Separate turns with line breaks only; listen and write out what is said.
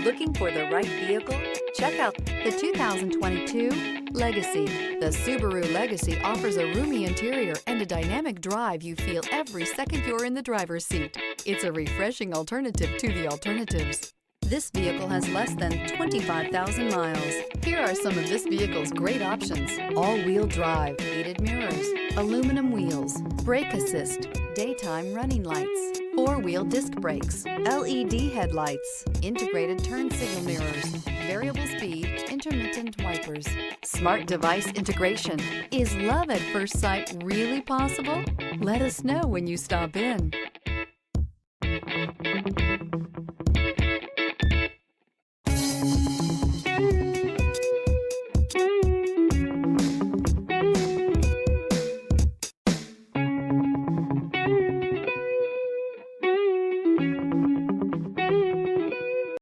Looking for the right vehicle? Check out the 2022 Legacy. The Subaru Legacy offers a roomy interior and a dynamic drive you feel every second you're in the driver's seat. It's a refreshing alternative to the alternatives. This vehicle has less than 25,000 miles. Here are some of this vehicle's great options: all-wheel drive, heated mirrors, aluminum wheels, brake assist, daytime running lights, four-wheel disc brakes, LED headlights, integrated turn signal mirrors, variable speed, intermittent wipers, smart device integration. Is love at first sight really possible? Let us know when you stop in.